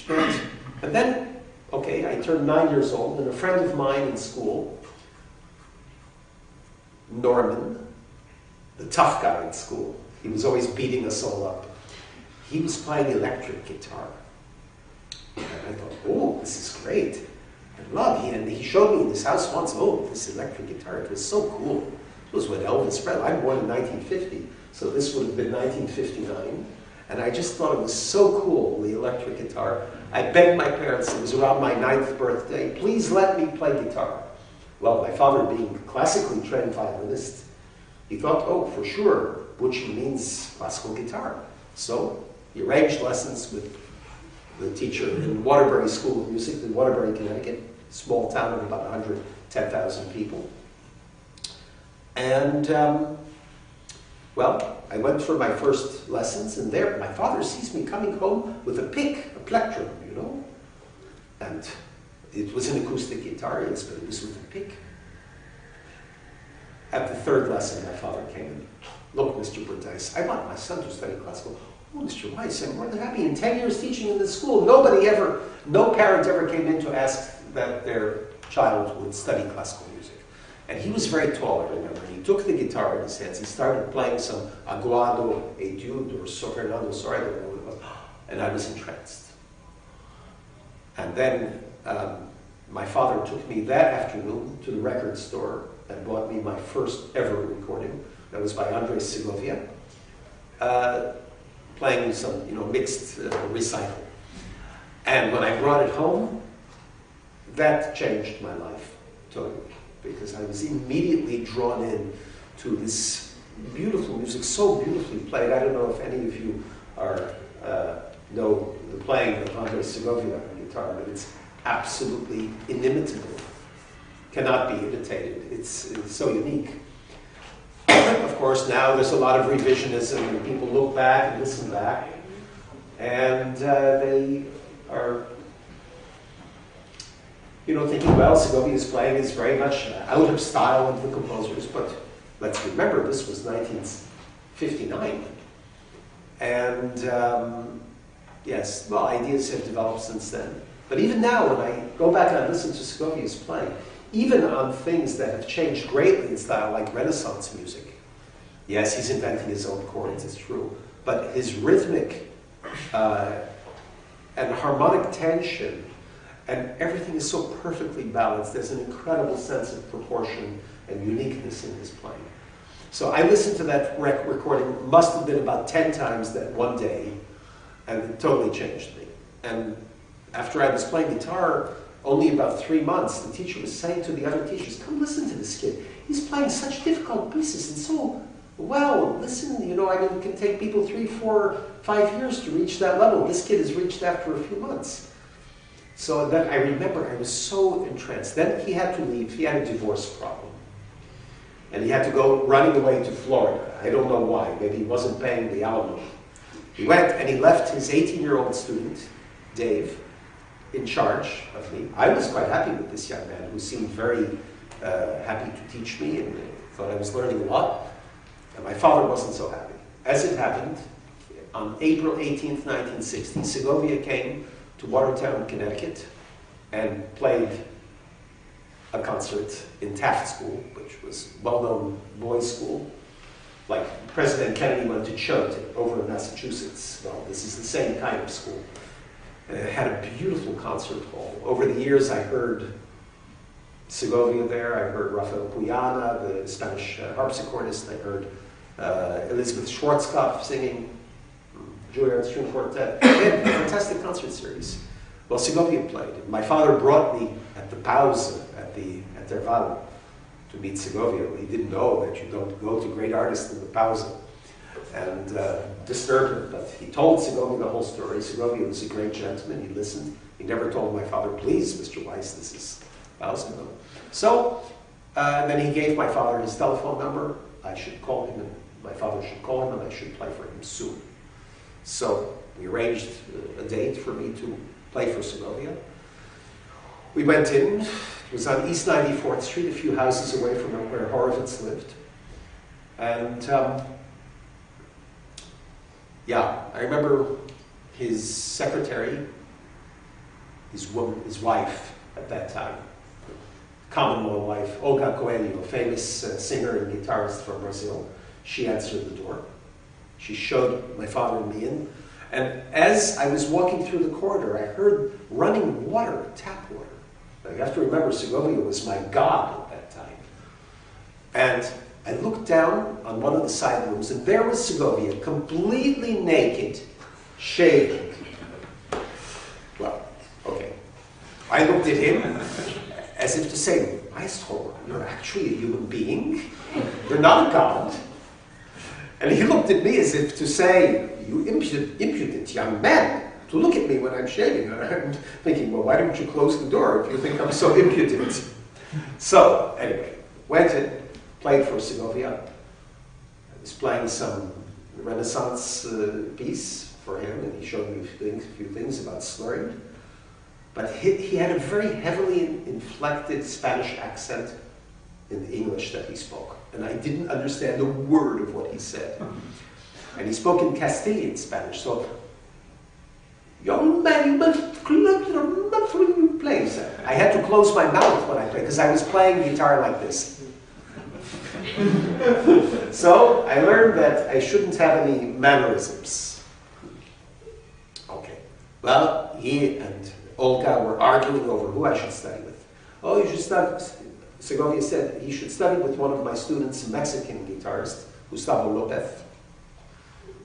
And then, okay, I turned 9 years old, and a friend of mine in school, Norman, the tough guy at school, he was always beating us all up. He was playing electric guitar. And I thought, oh, this is great. I love it. And he showed me in his house once, oh, this electric guitar. It was so cool. It was what Elvis Presley. I'm born in 1950, so this would have been 1959. And I just thought it was so cool, the electric guitar. I begged my parents, it was around my 9th birthday, please let me play guitar. Well, my father being a classically trained violinist, he thought, oh, for sure, which means classical guitar. So he arranged lessons with the teacher in Waterbury School of Music in Waterbury, Connecticut, small town of about 110,000 people. And, well, I went for my first lessons, and there my father sees me coming home with a pick, a plectrum, you know. And it was an acoustic guitar, yes, but it was with a pick. At the third lesson, my father came in. Look, Mr. Brandeis, I want my son to study classical. Oh, Mr. Weiss, I'm more than happy. In 10 years teaching in this school, no parent ever came in to ask that their child would study classical music. And he was very tall, I remember. He took the guitar in his hands. He started playing some Aguado Etude or Fernando Sor, I don't know what it was. And I was entranced. And then my father took me that afternoon to the record store and bought me my first ever recording. That was by Andrés Segovia, playing some, mixed recital. And when I brought it home, that changed my life totally, because I was immediately drawn in to this beautiful music, so beautifully played. I don't know if any of you know the playing of Andrés Segovia on guitar, but it's absolutely inimitable. Cannot be imitated. It's so unique. Of course, now there's a lot of revisionism, and people look back and listen back, and they are, thinking, well, Segovia's playing is very much out of style of the composers, but let's remember, this was 1959. And yes, well, ideas have developed since then. But even now, when I go back and I listen to Segovia's playing, even on things that have changed greatly in style, like Renaissance music, yes, he's inventing his own chords, it's true, but his rhythmic and harmonic tension and everything is so perfectly balanced. There's an incredible sense of proportion and uniqueness in his playing. So I listened to that recording, must have been about 10 times that one day, and it totally changed me. And after I was playing guitar, only about 3 months, the teacher was saying to the other teachers, come listen to this kid. He's playing such difficult pieces and so well. Listen, it can take people 3, 4, 5 years to reach that level. This kid has reached after a few months. So then I remember I was so entranced. Then he had to leave. He had a divorce problem. And he had to go running away to Florida. I don't know why. Maybe he wasn't paying the alimony. He went and he left his 18-year-old student, Dave, in charge of me. I was quite happy with this young man who seemed very happy to teach me and thought I was learning a lot. And my father wasn't so happy. As it happened, on April 18th, 1960, Segovia came to Watertown, Connecticut, and played a concert in Taft School, which was a well-known boys' school. Like President Kennedy went to Choate over in Massachusetts. Well, this is the same kind of school. It had a beautiful concert hall. Over the years, I heard Segovia there. I heard Rafael Puyana, the Spanish harpsichordist. I heard Elizabeth Schwarzkopf singing, Juilliard String Quartet. They had a fantastic concert series. Well, Segovia played. My father brought me at the pause, at the intervalle, to meet Segovia. He didn't know that you don't go to great artists in the pause. And disturbed him, but he told Segovia the whole story. Segovia was a great gentleman. He listened. He never told my father, please, Mr. Weiss, this is pause. So then he gave my father his telephone number. I should call him, and my father should call him, and I should play for him soon. So we arranged a date for me to play for Segovia. We went in. It was on East 94th Street, a few houses away from where Horowitz lived. And yeah, I remember his secretary his wife at that time, common law wife, Olga Coelho, a famous singer and guitarist from Brazil. She answered the door. She showed my father and me in. And as I was walking through the corridor, I heard running water, tap water. Now, you have to remember, Segovia was my god at that time. And I looked down on one of the side rooms, and there was Segovia, completely naked, shaving. Well, okay. I looked at him as if to say, Maestro, you're actually a human being? You're not a god? And he looked at me as if to say, you impudent young man, to look at me when I'm shaving. And I'm thinking, well, why don't you close the door if you think I'm so impudent? So, anyway, went and played for Segovia. I was playing some Renaissance piece for him, and he showed me a few things about slurring. But he had a very heavily inflected Spanish accent in the English that he spoke. And I didn't understand a word of what he said. And he spoke in Castilian Spanish, so, young man, you must close your mouth when you play, sir. I had to close my mouth when I played, because I was playing guitar like this. So I learned that I shouldn't have any mannerisms. Okay. Well, he and Olga were arguing over who I should study with. Oh, you should study. Segovia said he should study with one of my students, a Mexican guitarist, Gustavo Lopez,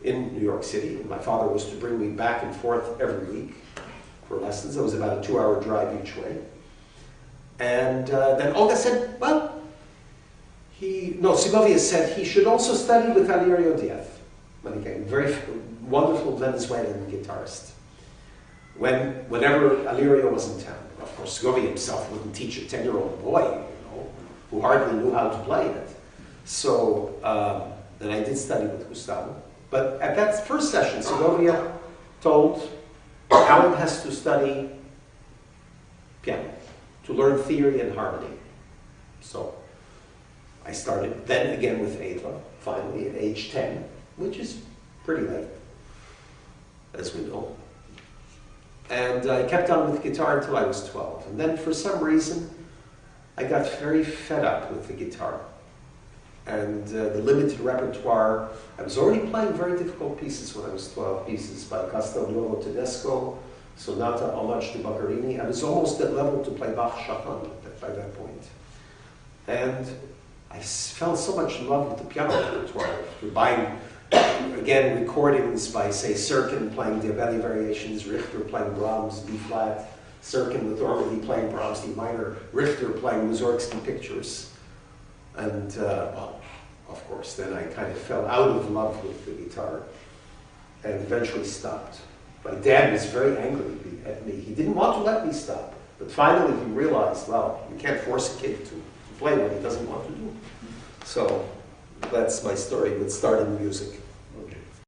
in New York City. And my father was to bring me back and forth every week for lessons. It was about a 2-hour drive each way. And then Olga said, well, Segovia said he should also study with Alirio Diaz, a very wonderful Venezuelan guitarist. Whenever Alirio was in town, of course, Segovia himself wouldn't teach a 10-year-old boy, who hardly knew how to play it. So then I did study with Gustavo. But at that first session, Segovia told Alan has to study piano to learn theory and harmony. So I started then again with Ava, finally at age 10, which is pretty late, as we know. And I kept on with guitar until I was 12. And then for some reason, I got very fed up with the guitar. And the limited repertoire. I was already playing very difficult pieces when I was 12, pieces by Castelnuovo Tedesco, Sonata, Homage to Boccherini. I was almost at level to play Bach Chopin by that point. And I fell so much in love with the piano repertoire. We're buying, again, recordings by, say, Serkin playing Diabelli Variations, Richter playing Brahms D-flat, Serkin with Ormady playing Brahms D minor, Richter playing Mussorgsky Pictures. And, well, of course, then I kind of fell out of love with the guitar and eventually stopped. My dad was very angry at me. He didn't want to let me stop. But finally he realized, well, you can't force a kid to play what he doesn't want to do. So that's my story with starting music.